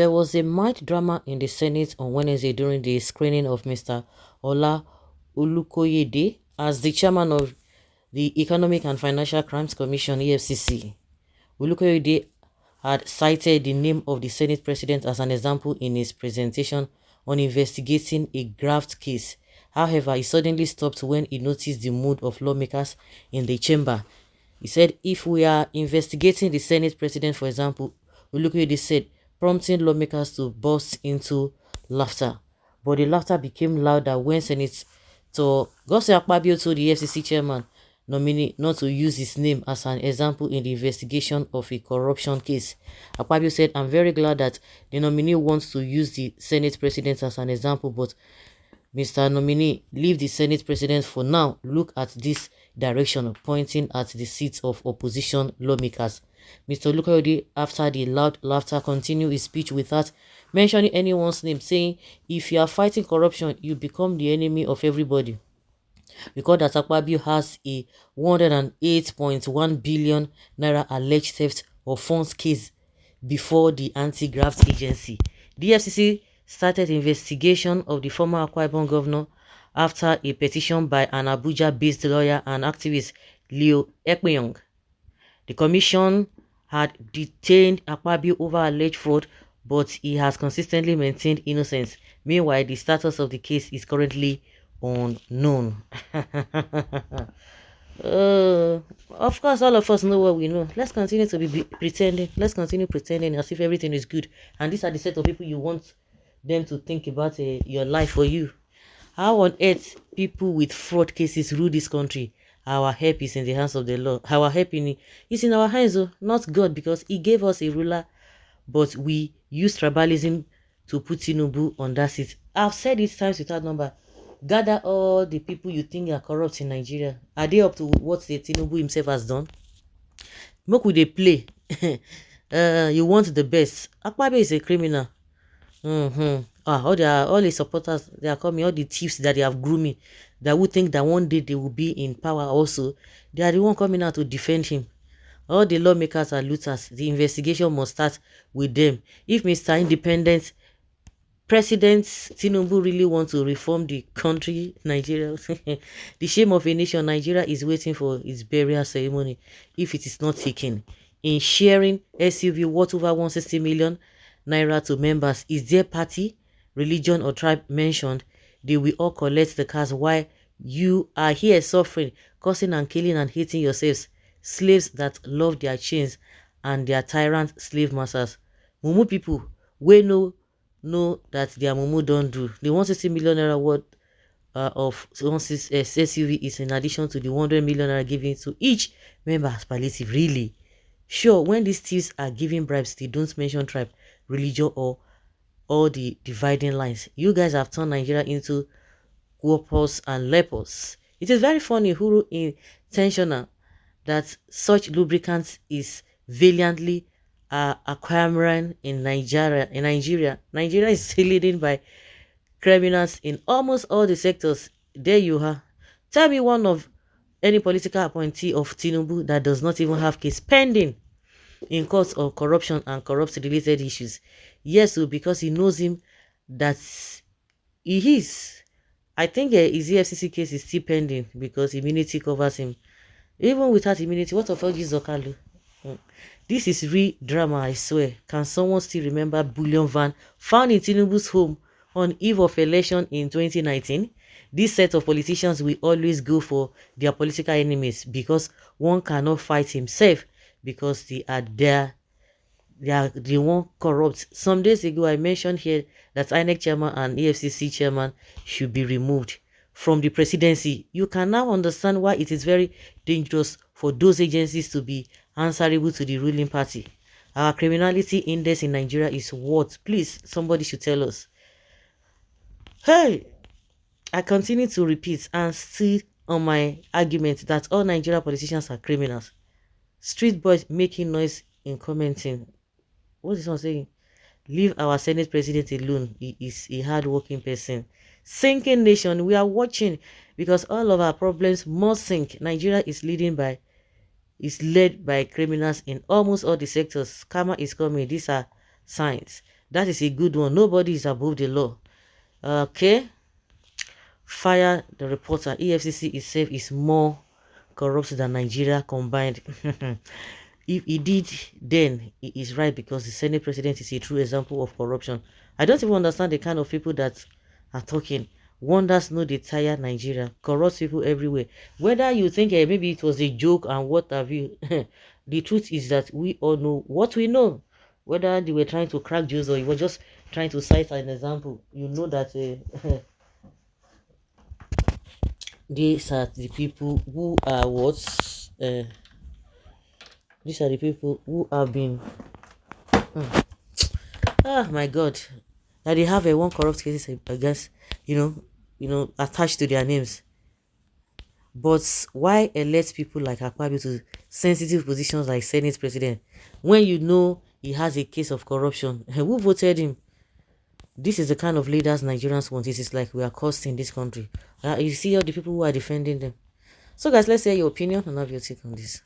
There was a mild drama in the Senate on Wednesday during the screening of Mr. Ola Olukoyede as the chairman of the Economic and Financial Crimes Commission (EFCC). Olukoyede had cited the name of the Senate president as an example in his presentation on investigating a graft case. However, he suddenly stopped when he noticed the mood of lawmakers in the chamber. He said, "If we are investigating the Senate president, for example," Olukoyede said, prompting lawmakers to burst into laughter. But the laughter became louder when Senator Godswill Akpabio told the Efcc chairman, Norminee, not to use his name as an example in the investigation of a corruption case. Akpabio said, "I'm very glad that the nominee wants to use the Senate president as an example, but Mr. Nominee, leave the Senate president for now. Look at this direction," pointing at the seats of opposition lawmakers. Mr. Olukoyede, after the loud laughter, continued his speech without mentioning anyone's name, saying, "If you are fighting corruption, you become the enemy of everybody." Recall that Akpabio has a 108.1 billion naira alleged theft of funds case before the anti-graft agency. The FCC started investigation of the former Akwa governor after a petition by an Abuja-based lawyer and activist, Leo Ekpeyong. The commission had detained Akpabio over alleged fraud, but he has consistently maintained innocence. Meanwhile, the status of the case is currently unknown. Of course, all of us know what we know. Let's continue to be pretending. Let's continue pretending as if everything is good. And these are the set of people you want them to think about your life for you. How on earth people with fraud cases rule this country? Our help is in the hands of the Lord. Our help is in our hands, not God, because he gave us a ruler, but we use tribalism to put Tinubu on that seat. I've said it times without number. Gather all the people you think are corrupt in Nigeria. Are they up to what the Tinubu himself has done? Make we dey play. You want the best. Akpabio is a criminal. All the supporters, they are coming, all the thieves that they have grooming, that would think that one day they will be in power also, they are the one coming out to defend him. All the lawmakers are looters. The investigation must start with them. If Mr. Independent President Tinubu really wants to reform the country, Nigeria, the shame of a nation, Nigeria is waiting for its burial ceremony if it is not taken. In sharing SUV worth over 160 million naira to members, is their party, religion or tribe mentioned? They will all collect the cars while you are here suffering, cursing and killing and hating yourselves, slaves that love their chains and their tyrant slave masters. Mumu people, we know that their mumu don't do. The 160 million naira worth of SUV is in addition to the 100 million naira given to each member as palliative. Really? Sure, when these thieves are giving bribes, they don't mention tribe, religion or all the dividing lines. You guys have turned Nigeria into guapos and lepers. It is very funny, who intentional, that such lubricants is valiantly acquiring in Nigeria. Nigeria is still leading by criminals in almost all the sectors. There you are. Tell me one of any political appointee of Tinubu that does not even have case pending in courts of corruption and corrupt related issues. Yes, because he knows him that he is. I think his EFCC case is still pending because immunity covers him. Even without immunity, what of LG Zokalu? This is real drama, I swear. Can someone still remember bullion van found in Tinubu's home on eve of election in 2019? This set of politicians will always go for their political enemies because one cannot fight himself because they are there. They are the one corrupt. Some days ago, I mentioned here that INEC chairman and EFCC chairman should be removed from the presidency. You can now understand why it is very dangerous for those agencies to be answerable to the ruling party. Our criminality index in Nigeria is what? Please, somebody should tell us. Hey, I continue to repeat and still on my argument that all Nigerian politicians are criminals. Street boys making noise in commenting. What is one saying? Leave our Senate president alone. He is a hard-working person. Sinking nation, we are watching because all of our problems must sink. Nigeria is led by criminals in almost all the sectors. Karma is coming. These are signs That is a good one. Nobody is above the law. Okay. Fire the reporter. EFCC itself is more corrupt than Nigeria combined. If he did, then he is right, because the Senate president is a true example of corruption. I don't even understand the kind of people that are talking. Wonders know they tire Nigeria. Corrupt people everywhere. Whether you think maybe it was a joke and what have you, the truth is that we all know what we know. Whether they were trying to crack jokes or you were just trying to cite an example, you know that these are the people who are what? Uh, these are the people who have been. Ah, my God. Now they have a one corrupt cases against, attached to their names. But why elect people like Akpabio to sensitive positions like Senate president when you know he has a case of corruption? Who voted him? This is the kind of leaders Nigerians want. It is like we are cursed in this country. You see all the people who are defending them. So guys, let's hear your opinion and have your take on this.